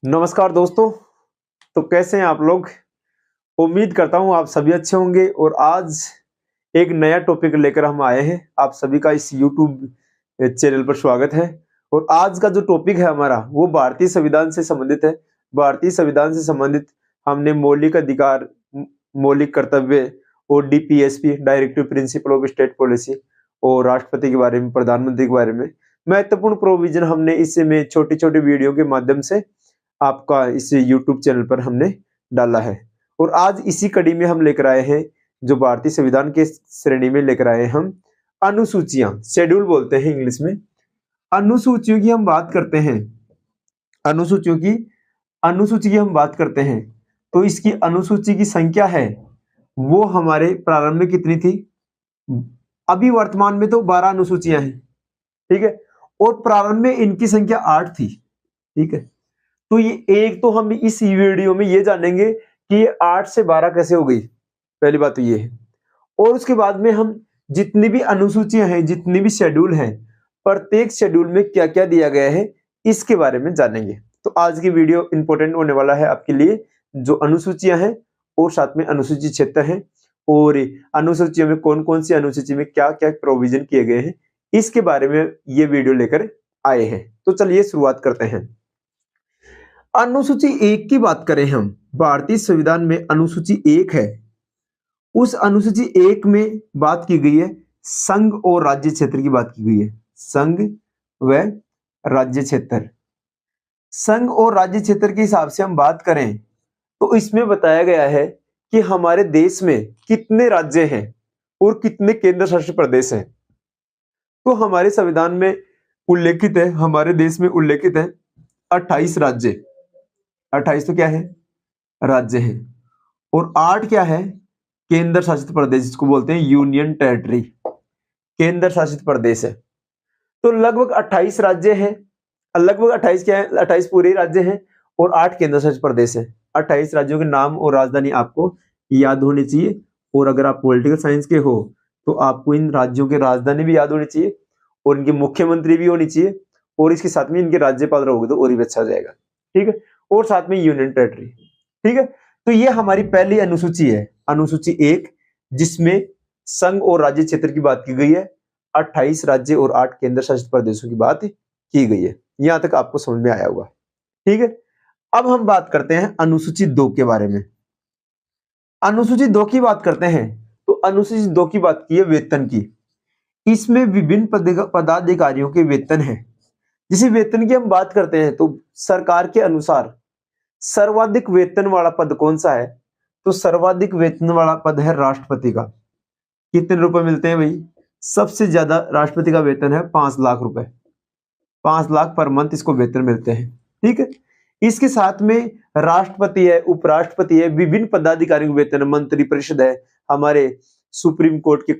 नमस्कार दोस्तों। तो कैसे हैं आप लोग? उम्मीद करता हूं आप सभी अच्छे होंगे। और आज एक नया टॉपिक लेकर हम आए हैं। आप सभी का इस YouTube चैनल पर स्वागत है। और आज का जो टॉपिक है हमारा वो भारतीय संविधान से संबंधित है। भारतीय संविधान से संबंधित हमने मौलिक अधिकार, मौलिक कर्तव्य और DPSP directive principle of state policy और राष्ट्रपति के बारे में, प्रधानमंत्री के बारे में महत्वपूर्ण प्रोविजन हमने इसमें छोटी छोटी वीडियो के माध्यम से आपका इस YouTube चैनल पर हमने डाला है। और आज इसी कड़ी में हम लेकर आए हैं, जो भारतीय संविधान के श्रेणी में लेकर आए हैं हम अनुसूचियां, शेड्यूल बोलते हैं इंग्लिश में। अनुसूचियों की हम बात करते हैं, अनुसूची की हम बात करते हैं तो इसकी अनुसूची की संख्या है वो हमारे प्रारंभ में कितनी थी? अभी वर्तमान में तो 12 अनुसूचियां हैं, ठीक है। और प्रारंभ में इनकी संख्या 8 थी, ठीक है। तो ये एक तो हम इस वीडियो में ये जानेंगे कि ये 8 से 12 कैसे हो गई, पहली बात तो ये है। और उसके बाद में हम जितनी भी अनुसूचियां हैं, जितनी भी शेड्यूल हैं, प्रत्येक शेड्यूल में क्या क्या दिया गया है इसके बारे में जानेंगे। तो आज की वीडियो इंपॉर्टेंट होने वाला है आपके लिए, जो अनुसूचियां हैं और साथ में अनुसूचित क्षेत्र है और अनुसूचियों में कौन कौन सी अनुसूची में क्या क्या प्रोविजन किए गए हैं, इसके बारे में ये वीडियो लेकर आए हैं। तो चलिए शुरुआत करते हैं। अनुसूची 1 की बात करें हम, भारतीय संविधान में अनुसूची 1 है। उस अनुसूची 1 में बात की गई है संघ और राज्य क्षेत्र की बात की गई है। संघ व राज्य क्षेत्र। संघ और राज्य क्षेत्र के हिसाब से हम बात करें तो इसमें बताया गया है कि हमारे देश में कितने राज्य हैं और कितने केंद्र शासित प्रदेश हैं। तो हमारे संविधान में उल्लेखित है, हमारे देश में उल्लेखित है 28 राज्य। 28 तो क्या है? राज्य है। और 8 क्या है? केंद्र शासित प्रदेश, जिसको बोलते हैं यूनियन टेरिटरी, केंद्र शासित प्रदेश है। तो लगभग 28 राज्य हैं। लगभग 28 क्या है? 28 पूरे राज्य हैं और 8 केंद्र शासित प्रदेश है। 28 राज्यों के नाम और राजधानी आपको याद होनी चाहिए। और अगर आप पॉलिटिकल साइंस के हो तो आपको इन राज्यों के राजधानी भी याद होनी चाहिए और इनके मुख्यमंत्री भी होनी चाहिए, और इसके साथ में इनके राज्यपाल रहोगे तो और भी अच्छा हो जाएगा, ठीक है। और साथ में यूनियन टेरिटरी, ठीक है। तो ये हमारी पहली अनुसूची है, अनुसूची 1, जिसमें संघ और राज्य क्षेत्र की बात की गई है। 28 राज्य और 8 केंद्र शासित प्रदेशों की बात की गई है। यहां तक आपको समझ में आया होगा, ठीक है। अब हम बात करते हैं अनुसूची 2 के बारे में। अनुसूची 2 की बात करते हैं तो अनुसूची 2 की बात की है वेतन की। इसमें विभिन्न पदाधिकारियों के वेतन है। जैसे वेतन की हम बात करते हैं तो सरकार के अनुसार सर्वाधिक वेतन वाला पद कौन सा है? तो सर्वाधिक वेतन वाला पद है राष्ट्रपति का। कितने रुपए मिलते हैं भाई? सबसे ज्यादा राष्ट्रपति का वेतन है 5 लाख रुपए। 5 लाख पर मंथ इसको वेतन मिलते हैं, ठीक है। इसके साथ में राष्ट्रपति है, उपराष्ट्रपति है, विभिन्न पदाधिकारियों के वेतन, मंत्री परिषद है, हमारे सुप्रीम कोर्ट के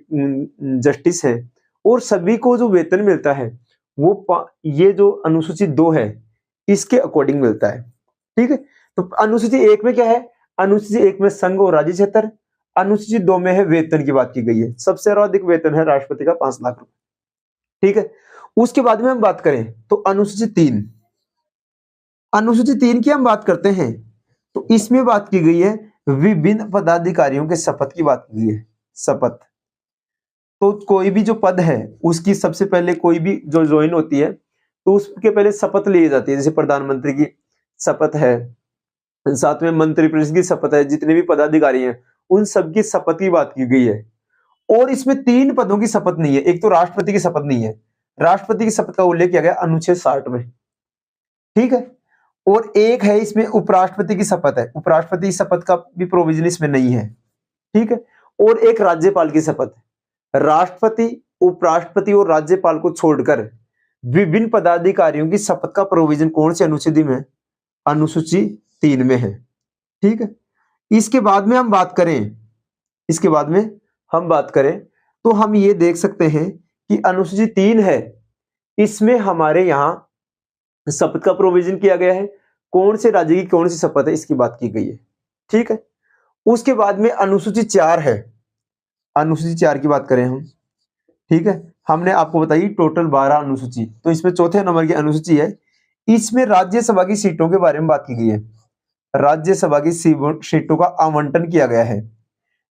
जस्टिस है, और सभी को जो वेतन मिलता है वो ये जो अनुसूची 2 है इसके अकॉर्डिंग मिलता है, ठीक है। तो अनुसूची 1 में क्या है? अनुसूची 1 में संघ और राज्य क्षेत्र। अनुसूची 2 में है वेतन की बात की गई है। सबसे अधिक वेतन है राष्ट्रपति का 5 लाख रुपए, ठीक है। उसके बाद में हम बात करें तो अनुसूची 3, अनुसूची 3 की हम बात करते हैं तो इसमें बात की गई है विभिन्न पदाधिकारियों के शपथ की बात की गई है। शपथ तो कोई भी जो पद है उसकी सबसे पहले कोई भी जो ज्वाइन होती है तो उसके पहले शपथ ली जाती है। जैसे प्रधानमंत्री की शपथ है, साथ में मंत्रिपरिषद की शपथ है, जितने भी पदाधिकारी हैं उन सबकी शपथ की बात की गई है। और इसमें 3 पदों की शपथ नहीं है। एक तो राष्ट्रपति की शपथ नहीं है, राष्ट्रपति की शपथ का उल्लेख किया गया अनुच्छेद 60 में, ठीक है। और एक है इसमें उपराष्ट्रपति की शपथ है, उपराष्ट्रपति की शपथ का भी प्रोविजन इसमें नहीं है, ठीक है। और एक राज्यपाल की शपथ है। राष्ट्रपति, उपराष्ट्रपति और राज्यपाल को छोड़कर विभिन्न पदाधिकारियों की शपथ का प्रोविजन कौन से अनुच्छेद में है? अनुसूची 3 में है, ठीक है। इसके बाद में हम बात करें, इसके बाद में हम बात करें तो हम ये देख सकते हैं कि अनुसूची 3 है, इसमें हमारे यहां शपथ का प्रोविजन किया गया है। कौन से राज्य की कौन सी शपथ है इसकी बात की गई है, ठीक है। उसके बाद में अनुसूची 4 है। अनुसूची 4 की बात करें हम, ठीक है। हमने आपको बताई टोटल 12 अनुसूची, तो इसमें चौथे नंबर की अनुसूची है। इसमें राज्यसभा की सीटों के बारे में बात की गई है। राज्यसभा की सीटों का आवंटन किया गया है।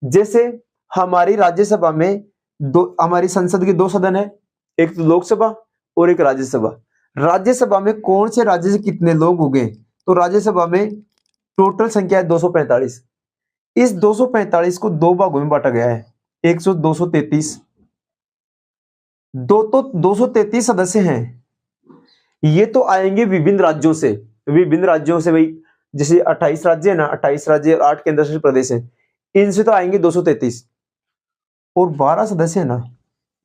जैसे हमारी राज्यसभा में हमारी संसद के 2 सदन है, एक तो लोकसभा और एक राज्यसभा। राज्यसभा में कौन से राज्य से कितने लोग हो गए, तो राज्यसभा में टोटल संख्या है 245। इस 245 को 2 भागों में बांटा गया है, 233। 233 सदस्य हैं। ये तो आएंगे विभिन्न राज्यों से, भाई जैसे 28 राज्य है ना, 28 राज्य और 8 केंद्र शासित प्रदेश है, इनसे तो आएंगे 233। और 12 सदस्य है ना,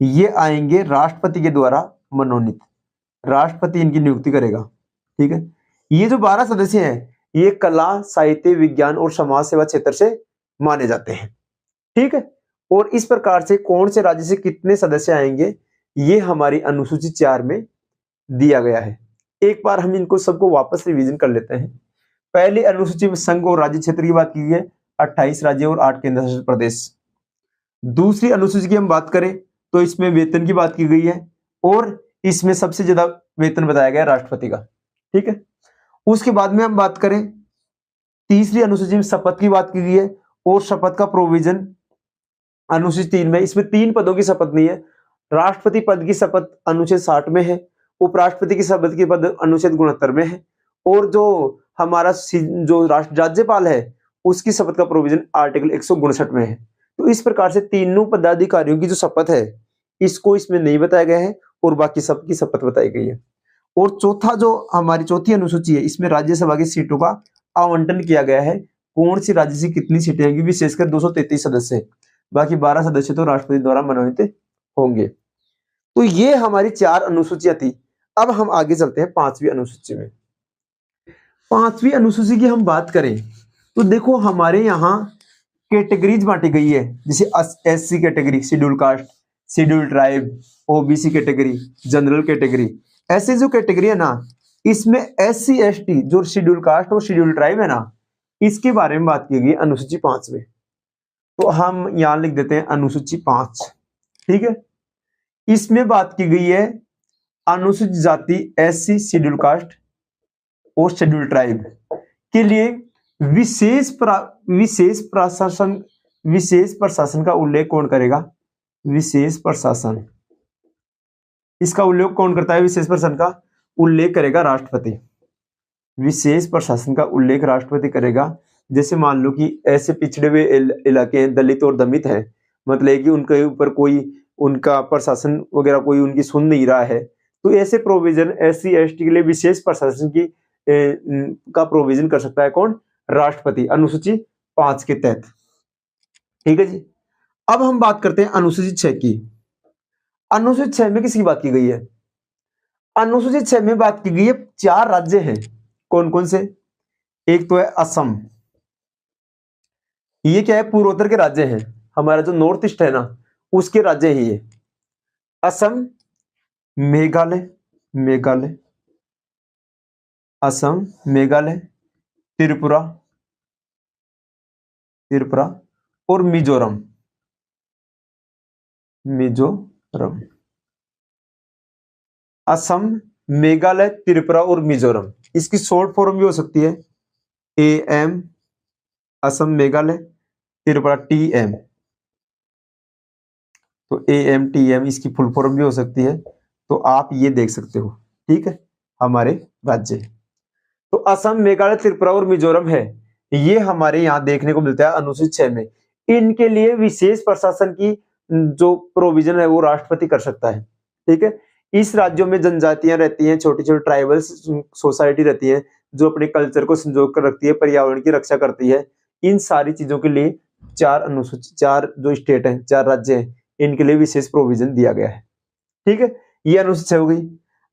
ये आएंगे राष्ट्रपति के द्वारा मनोनीत, राष्ट्रपति इनकी नियुक्ति करेगा। ठीक है, ये जो 12 सदस्य हैं ये कला, साहित्य, विज्ञान और समाज सेवा क्षेत्र से माने जाते हैं। ठीक है, और इस प्रकार से कौन से राज्य से कितने सदस्य आएंगे ये हमारी अनुसूची 4 में दिया गया है। एक बार हम इनको सबको वापस रिवीजन कर लेते हैं। पहली अनुसूची में संघ और राज्य क्षेत्र की बात की गई है, 28 राज्य और 8 केंद्र शासित प्रदेश। दूसरी अनुसूची की हम बात करें तो इसमें वेतन की बात की गई है और इसमें सबसे ज्यादा वेतन बताया गया राष्ट्रपति का। ठीक है, उसके बाद में हम बात करें तीसरी अनुसूची में शपथ की बात की गई है और शपथ का प्रोविजन अनुसूची 3 में, इसमें 3 पदों की शपथ नहीं है। राष्ट्रपति पद की शपथ अनुच्छेद 60 में है, उपराष्ट्रपति की शपथ की पद अनुच्छेद 69 में है, और जो हमारा जो राज्यपाल है उसकी शपथ का प्रोविजन आर्टिकल 159 में है। तो इस प्रकार से तीनों पदाधिकारियों की जो शपथ है इसको इसमें नहीं बताया गया है और बाकी सबकी शपथ बताई गई है। और चौथा जो हमारी चौथी अनुसूची है इसमें राज्यसभा की सीटों का आवंटन किया गया है, कौन सी राज्य से कितनी सीटें होंगी, विशेषकर 233 सदस्य, बाकी 12 सदस्य तो राष्ट्रपति द्वारा मनोनीत होंगे। तो ये हमारी 4 अनुसूचियां थी। अब हम आगे चलते हैं 5वीं अनुसूची में। 5वीं अनुसूची की हम बात करें तो देखो हमारे यहाँ कैटेगरीज बांटी गई है, जैसे SC category, schedule caste, schedule tribe, OBC category, general category. ऐसे जो कैटेगरी है ना, इसमें SC ST जो शेड्यूल कास्ट और शेड्यूल ट्राइब है ना, इसके बारे में बात की गई अनुसूची 5 में। तो हम यहां लिख देते हैं अनुसूची 5। ठीक है, इसमें बात की गई है अनुसूचित जाति SC, शेड्यूल कास्ट और शेड्यूल ट्राइब के लिए विशेष प्रशासन का उल्लेख कौन करेगा, विशेष प्रशासन, इसका उल्लेख कौन करता है, विशेष प्रशासन का उल्लेख करेगा राष्ट्रपति। विशेष प्रशासन का उल्लेख राष्ट्रपति करेगा। जैसे मान लो कि ऐसे पिछड़े हुए इलाके हैं, दलित और दमित हैं, मतलब कि उनके ऊपर कोई उनका प्रशासन वगैरह कोई उनकी सुन नहीं रहा है, तो ऐसे प्रोविजन SC ST के लिए विशेष प्रशासन की का प्रोविजन कर सकता है कौन, राष्ट्रपति, अनुसूची 5 के तहत। ठीक है जी, अब हम बात करते हैं अनुसूची 6 की। अनुसूची 6 में किसकी बात की गई है, अनुसूची 6 में बात की गई है 4 राज्य हैं। कौन कौन से, एक तो है असम, ये क्या है, पूर्वोत्तर के राज्य हैं, हमारा जो नॉर्थ ईस्ट है ना उसके राज्य ही है। असम, मेघालय, असम, मेघालय, त्रिपुरा और मिजोरम। असम, मेघालय, त्रिपुरा और मिजोरम, इसकी शॉर्ट फॉर्म भी हो सकती है AM, असम, मेघालय, त्रिपुरा, TM, तो AMTM इसकी फुल फॉर्म भी हो सकती है। तो आप ये देख सकते हो। ठीक है, हमारे राज्य तो असम, मेघालय, त्रिपुरा और मिजोरम है, ये हमारे यहाँ देखने को मिलता है अनुसूची 6 में। इनके लिए विशेष प्रशासन की जो प्रोविजन है वो राष्ट्रपति कर सकता है। ठीक है, इस राज्यों में जनजातियां रहती हैं, छोटी छोटी ट्राइबल सोसाइटी रहती है जो अपने कल्चर को संजो कर रखती है, पर्यावरण की रक्षा करती है। इन सारी चीजों के लिए 4 अनुसूची, 4 जो स्टेट हैं, 4 राज्य हैं, इनके लिए विशेष प्रोविजन दिया गया है। ठीक है, ये अनुसूची 6 हो गई।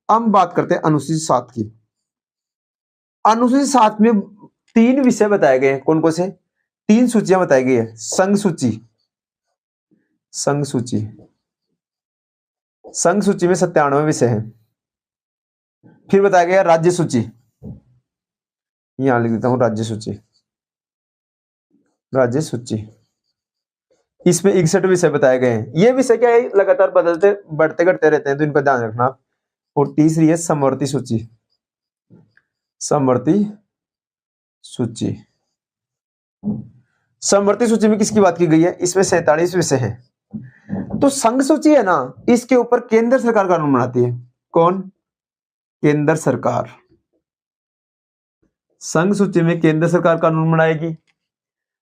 अब बात करते हैं अनुसूची 7 की। अनुसूची 7 में 3 विषय बताए गए हैं। कौन कौन से, 3 सूचियां बताई गई है। संघ सूची में 97 विषय हैं। फिर बताया गया राज्य सूची, यहां लिख देता हूं राज्य सूची, इसमें 61 विषय बताए गए हैं। ये विषय क्या है, लगातार बढ़ते घटते रहते हैं, तो इनका ध्यान रखना। और तीसरी है समवर्ती सूची, समवर्ती सूची। समवर्ती सूची में किसकी बात की गई है? इसमें 47 विषय हैं। तो संघ सूची है ना, इसके ऊपर केंद्र सरकार कानून बनाती है। कौन? केंद्र सरकार। संघ सूची में केंद्र सरकार कानून बनाएगी,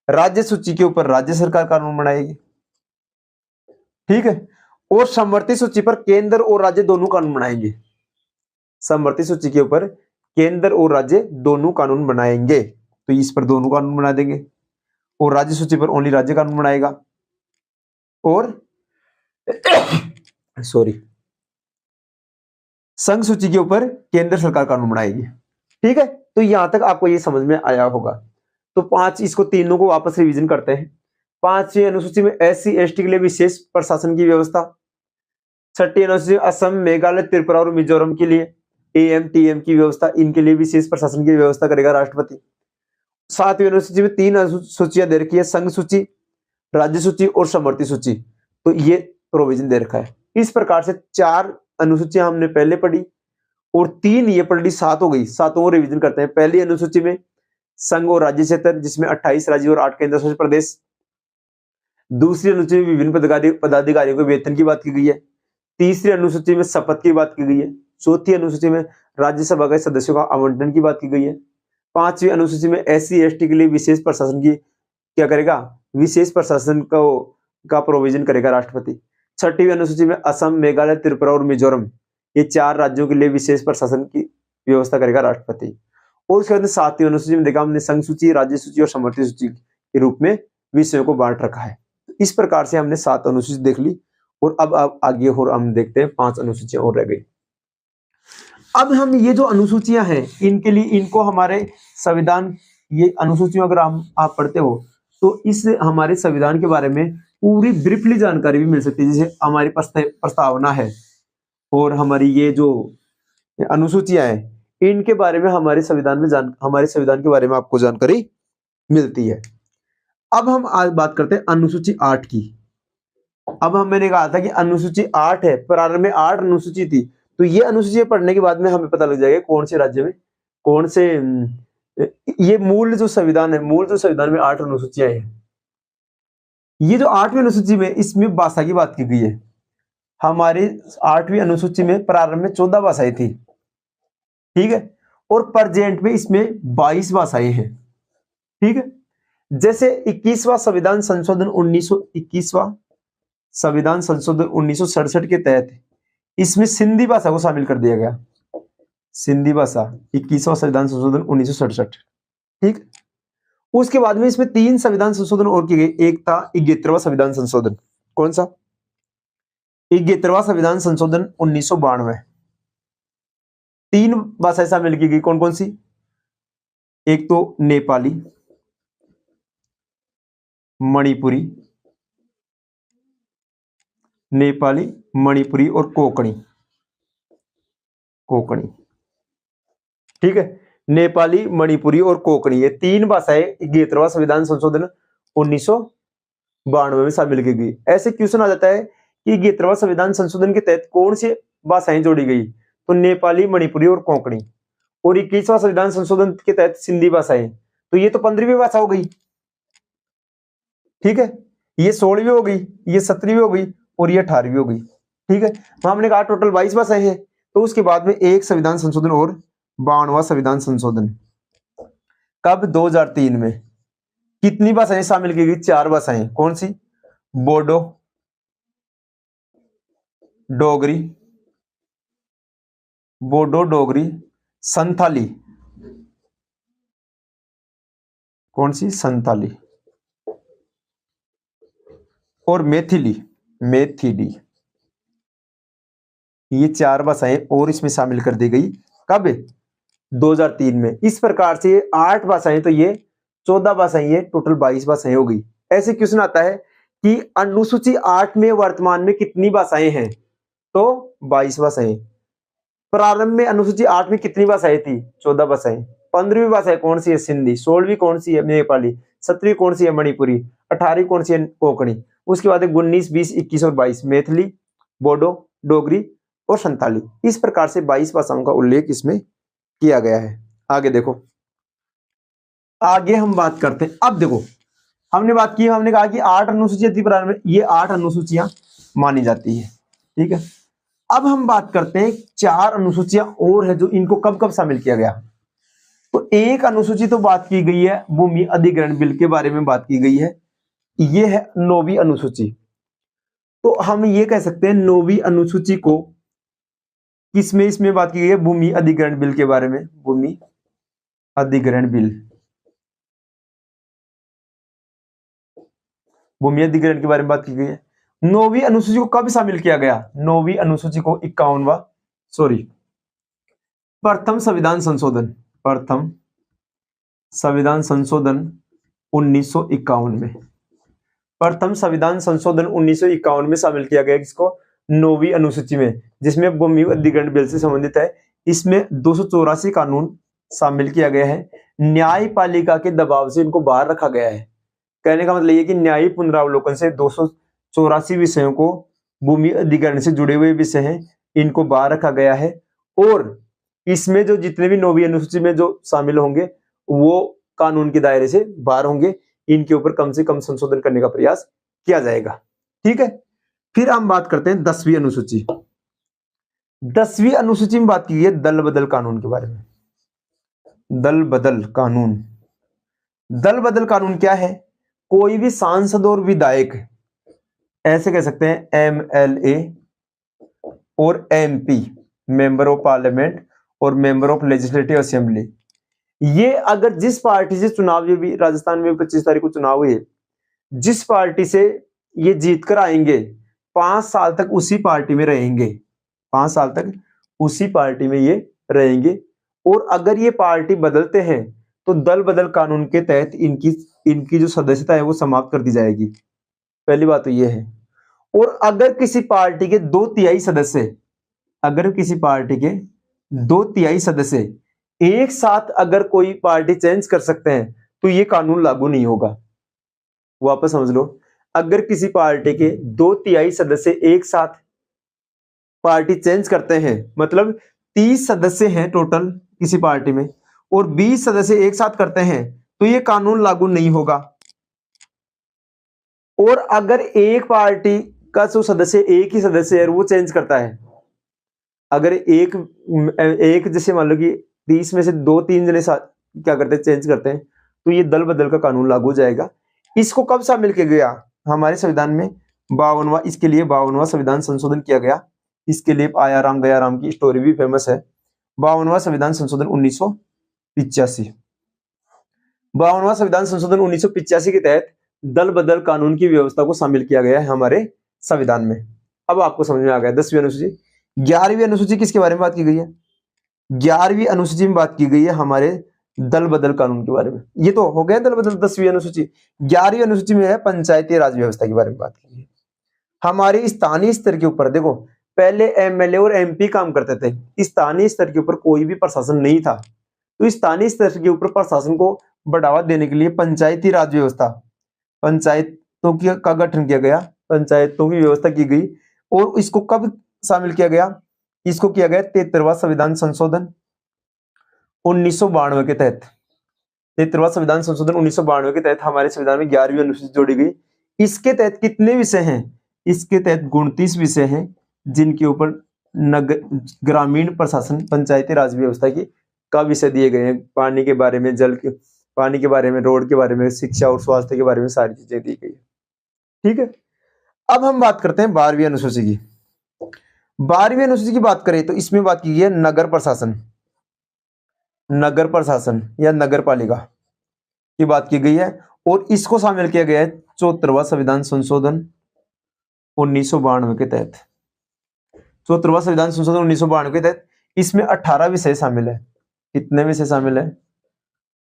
राज्य सूची के ऊपर राज्य सरकार कानून बनाएगी, ठीक है। और समवर्ती सूची पर केंद्र और राज्य दोनों कानून बनाएंगे। समवर्ती सूची के ऊपर केंद्र और राज्य दोनों कानून बनाएंगे, तो इस पर दोनों कानून बना देंगे, और राज्य सूची पर ओनली राज्य कानून बनाएगा। और सॉरी, संघ सूची के ऊपर केंद्र सरकार कानून बनाएगी, ठीक है। तो यहां तक आपको ये समझ में आया होगा। तो 5, इसको तीनों को वापस रिवीजन करते हैं। 5वीं अनुसूची में SC ST के लिए विशेष प्रशासन की व्यवस्था। 6ठी अनुसूची असम, मेघालय, त्रिपुरा और मिजोरम के लिए AM TM की व्यवस्था, इनके लिए विशेष प्रशासन की व्यवस्था करेगा राष्ट्रपति। 7वीं अनुसूची में 3 अनुसूचियां दे रखी है, संघ सूची, राज्य सूची और समवर्ती सूची। तो ये प्रोविजन दे रखा है। इस प्रकार से 4 अनुसूचियां हमने पहले पढ़ी और 3 ये पढ़ ली, 7 हो गई। 7 को रिवीजन करते हैं। पहली अनुसूची में संघ और राज्य क्षेत्र, जिसमें 28 राज्य और 8 केंद्र शासित प्रदेश। दूसरी अनुसूची में विभिन्न पदाधिकारियों के वेतन की बात की गई है। तीसरी अनुसूची में शपथ की बात की गई है। चौथी अनुसूची में राज्यसभा के सदस्यों का आवंटन की बात की गई है। 5वीं अनुसूची में SC ST के लिए विशेष प्रशासन की क्या करेगा? विशेष प्रशासन का प्रोविजन करेगा राष्ट्रपति। 6वीं अनुसूची में असम, मेघालय, त्रिपुरा और मिजोरम, ये 4 राज्यों के लिए विशेष प्रशासन की व्यवस्था करेगा राष्ट्रपति। और उसके बाद 7वीं अनुसूची में देखा हमने संघ सूची, राज्य सूची और समवर्ती सूची के रूप में विषयों को बांट रखा है। इस प्रकार से हमने 7 अनुसूची देख ली और अब आगे और हम देखते हैं 5 अनुसूचियां और रह गई। अब हम ये जो अनुसूचियां हैं, इनके लिए इनको हमारे संविधान, ये अनुसूचियों अगर आप पढ़ते हो तो इस हमारे संविधान के बारे में पूरी ब्रीफली जानकारी भी मिल सकती है। जैसे हमारी प्रस्तावना है और हमारी ये जो अनुसूचियां हैं, इनके बारे में हमारे संविधान के बारे में आपको जानकारी मिलती है। अब हम आज बात करते हैं अनुसूची 8 की। अब मैंने कहा था कि अनुसूची 8 है, प्रारंभ में 8 अनुसूची थी। तो ये अनुसूची पढ़ने के बाद में हमें पता लग जाएगा कौन से राज्य में कौन से, ये मूल जो संविधान में 8 अनुसूचियां हैं। ये जो 8वीं अनुसूची में, इसमें भाषा की बात की गई है। हमारी 8वीं अनुसूची में प्रारंभ में 14 भाषाएं थी, ठीक है, और प्रेजेंट में इसमें 22 भाषाएं हैं, ठीक है। जैसे 21वां संविधान संशोधन 1967 के तहत इसमें सिंधी भाषा को शामिल कर दिया गया। सिंधी भाषा 21वां संविधान संशोधन 1967, ठीक। उसके बाद में इसमें 3 संविधान संशोधन और किए गए। एक था 71वां संविधान संशोधन। कौन सा? 71वां संविधान संशोधन 1992। 3 भाषाएं शामिल की गई। कौन कौन सी? एक तो नेपाली, मणिपुरी और कोंकणी, ठीक है। नेपाली, मणिपुरी और कोंकणी, ये 3 भाषाएं 71वां संविधान संशोधन 1992 में शामिल की गई। ऐसे क्वेश्चन आ जाता है कि 71वां संविधान संशोधन के तहत कौन सी भाषाएं जोड़ी गई? तो नेपाली, मणिपुरी और कोंकणी। और 21वां संविधान संशोधन के तहत सिंधी भाषाएं, तो ये तो 15वीं भाषा हो गई, ठीक है। ये 16वीं हो गई, ये 17वीं हो गई और ये 18वीं हो गई, ठीक है। तो हमने कहा टोटल 22 भाषाएं हैं। तो उसके बाद में एक संविधान संशोधन और 52वां संविधान संशोधन कब? 2003 में। कितनी भाषाएं शामिल की गई? 4 भाषाएं। कौन सी? बोडो, डोगरी, संथाली। कौन सी? संथाली। और मैथिली। ये 4 भाषाएं और इसमें शामिल कर दी गई। कब? 2003 में। इस प्रकार से 8 भाषाएं, तो ये 14 भाषाएं, ये टोटल 22 भाषाएं हो गई। ऐसे क्वेश्चन आता है कि अनुसूची 8 में वर्तमान में कितनी भाषाएं हैं? तो 22 भाषाएं। प्रारंभ में अनुसूची 8 में कितनी भाषाएं थी? 14 भाषाएं। 15वीं भाषा कौन सी है? सिंधी। 16वीं कौन सी है? नेपाली। 17वीं कौन सी है? मणिपुरी। 18वीं कौन सी है? कोंकणी। उसके बाद 19, 20, 21 और 22 मैथिली, बोडो, डोगरी और संथाली। इस प्रकार से 22 भाषाओं का उल्लेख इसमें किया गया है। आगे देखो, आगे हम बात करते हैं। अब देखो, हमने बात की, हमने कहा कि 8 अनुसूचियां थी प्रारंभ में, ये 8 अनुसूचियां मानी जाती है, ठीक है। अब हम बात करते हैं 4 अनुसूचियां और है जो इनको कब कब शामिल किया गया। तो एक अनुसूची तो बात की गई है, भूमि अधिग्रहण बिल के बारे में बात की गई है, ये है 9वीं अनुसूची। तो हम ये कह सकते हैं 9वीं अनुसूची को किसमें इसमें बात की गई है, भूमि अधिग्रहण बिल के बारे में, भूमि अधिग्रहण बिल, भूमि अधिग्रहण के बारे में बात की गई है। 9वीं अनुसूची को कब शामिल किया गया, 9वीं अनुसूची को 51वां प्रथम संविधान संशोधन, प्रथम संविधान संशोधन 1951 में, प्रथम संविधान संशोधन 1951 में शामिल किया गया किसको, 9वीं अनुसूची में, जिसमें भूमि अधिग्रहण बिल से संबंधित है। इसमें 284 कानून शामिल किया गया है। न्यायपालिका के दबाव से इनको बाहर रखा गया है। कहने का मतलब ये कि न्यायिक पुनरावलोकन से 284 विषयों को, भूमि अधिग्रहण से जुड़े हुए विषय हैं, इनको बाहर रखा गया है। और इसमें जो जितने भी 9वीं अनुसूची में जो शामिल होंगे वो कानून के दायरे से बाहर होंगे, इनके ऊपर कम से कम संशोधन करने का प्रयास किया जाएगा, ठीक है। फिर हम बात करते हैं 10वीं अनुसूची। 10वीं अनुसूची में बात की है दल बदल कानून के बारे में। दल बदल कानून, दल बदल कानून क्या है, कोई भी सांसद और विधायक, ऐसे कह सकते हैं MLA और MP, मेंबर ऑफ पार्लियामेंट और मेंबर ऑफ लेजिस्लेटिव असेंबली, ये अगर जिस पार्टी से चुनाव, ये भी राजस्थान में 25 तारीख को चुनाव हुए, जिस पार्टी से ये जीत कर आएंगे 5 साल तक उसी पार्टी में रहेंगे, 5 साल तक उसी पार्टी में ये रहेंगे। और अगर ये पार्टी बदलते हैं तो दल बदल कानून के तहत इनकी जो सदस्यता है वो समाप्त कर दी जाएगी। पहली बात तो ये है। और अगर किसी पार्टी के 2/3 सदस्य, अगर किसी पार्टी के 2/3 सदस्य एक साथ अगर कोई पार्टी चेंज कर सकते हैं तो ये कानून लागू नहीं होगा। वापस समझ लो, अगर किसी पार्टी के 2/3 सदस्य एक साथ पार्टी चेंज करते हैं, मतलब 30 सदस्य हैं टोटल किसी पार्टी में और 20 सदस्य एक साथ करते हैं, तो ये कानून लागू नहीं होगा। और अगर एक पार्टी का जो सदस्य, एक ही सदस्य है वो चेंज करता है, अगर एक जैसे मान लो कि 30 में से 2-3 जने क्या करते हैं, चेंज करते हैं, तो ये दल बदल का कानून लागू हो जाएगा। इसको कब शामिल किया गया हमारे संविधान में, 52वां, इसके लिए 52वां संविधान संशोधन किया गया। इसके लिए आया राम गया राम की स्टोरी भी फेमस है। 52वां संविधान संशोधन 1985, 52वां संविधान संशोधन 1985 के तहत दल बदल कानून की व्यवस्था को शामिल किया गया है हमारे संविधान में। अब आपको समझ में आ गया 10वीं अनुसूची। 11वीं अनुसूची किसके बारे में बात की गई है, 11वीं अनुसूची में बात की गई है हमारे दल बदल कानून के बारे में। ये तो हो गया दल बदल 10वीं अनुसूची। 11वीं अनुसूची में है पंचायती राज व्यवस्था के बारे में बात की है। हमारे स्थानीय स्तर के ऊपर देखो, पहले MLA और MP काम करते थे, स्थानीय स्तर के ऊपर कोई भी प्रशासन नहीं था, तो स्थानीय स्तर के ऊपर प्रशासन को बढ़ावा देने के लिए पंचायती राज व्यवस्था, पंचायतों का गठन किया गया, पंचायतों की व्यवस्था की गई। और इसको कब शामिल किया गया, इसको किया गया 73वां संविधान संशोधन 1992 के तहत। 73वां संविधान संशोधन 1992 के तहत हमारे संविधान में 11वीं अनुसूची जोड़ी गई। इसके तहत कितने विषय हैं, इसके तहत 29 विषय हैं जिनके ऊपर ग्रामीण प्रशासन, पंचायती राज व्यवस्था की का विषय दिए गए हैं। पानी के बारे में, पानी के बारे में, रोड के बारे में, शिक्षा और स्वास्थ्य के बारे में सारी चीजें दी गई है, ठीक है। अब हम बात करते हैं 12वीं अनुसूची की। 12वीं अनुसूची की बात करें तो इसमें बात की गई है नगर प्रशासन, नगर प्रशासन या नगर पालिका की बात की गई है। और इसको शामिल किया गया है 74वां संविधान संशोधन 1992 के तहत। 74वां संविधान संशोधन 1992 के तहत इसमें 18 विषय शामिल है। कितने विषय शामिल है,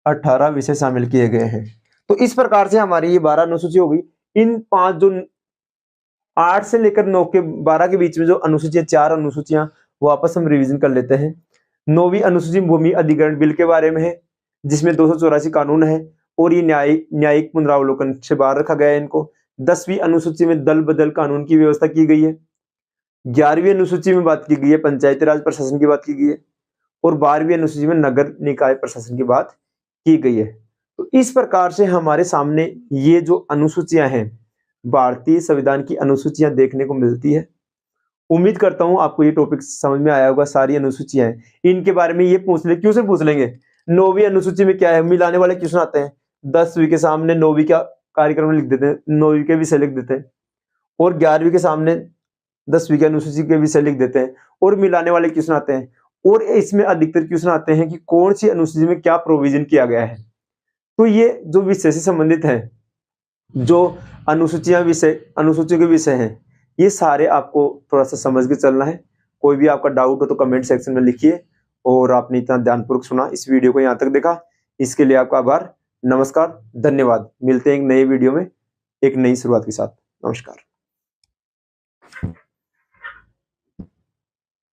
18 विषय शामिल किए गए हैं। तो इस प्रकार से हमारी ये 12 अनुसूची हो गई। इन 5 जो 8 से लेकर 9 के 12 के बीच में जो अनुसूचियां, 4 अनुसूचियां वापस हम रिवीजन कर लेते हैं। 9वीं अनुसूची भूमि अधिग्रहण बिल के बारे में है, जिसमें 284 कानून है और ये न्यायिक पुनरावलोकन से बाहर रखा गया है इनको। 10वीं अनुसूची में दल बदल कानून की व्यवस्था की गई है। 11वीं अनुसूची में बात की गई है पंचायती राज प्रशासन की बात की गई है। और 12वीं अनुसूची में नगर निकाय प्रशासन की बात की गई है। तो इस प्रकार से हमारे सामने ये जो अनुसूचियां हैं, भारतीय संविधान की अनुसूचियां देखने को मिलती है। उम्मीद करता हूं आपको ये टॉपिक समझ में आया होगा। सारी अनुसूचियां हैं, इनके बारे में ये पूछ ले, क्यों से पूछ लेंगे, 9वीं अनुसूची में क्या है, मिलाने वाले क्वेश्चन आते हैं। 10वीं के सामने 9वीं का कार्यक्रम लिख देते हैं, 9वीं के विषय लिख देते हैं, और 11वीं के सामने 10वीं की अनुसूची के विषय लिख देते हैं, और मिलाने वाले क्वेश्चन आते हैं। और इसमें अधिकतर क्वेश्चन आते हैं कि कौन सी अनुसूची में क्या प्रोविजन किया गया है। तो ये जो विषय से संबंधित है, जो अनुसूचियों के विषय हैं, ये सारे आपको थोड़ा सा समझ के चलना है। कोई भी आपका डाउट हो तो कमेंट सेक्शन में लिखिए। और आपने इतना ध्यानपूर्वक सुना, इस वीडियो को यहाँ तक देखा, इसके लिए आपका आभार। नमस्कार, धन्यवाद। मिलते हैं एक नए वीडियो में एक नई शुरुआत के साथ। नमस्कार।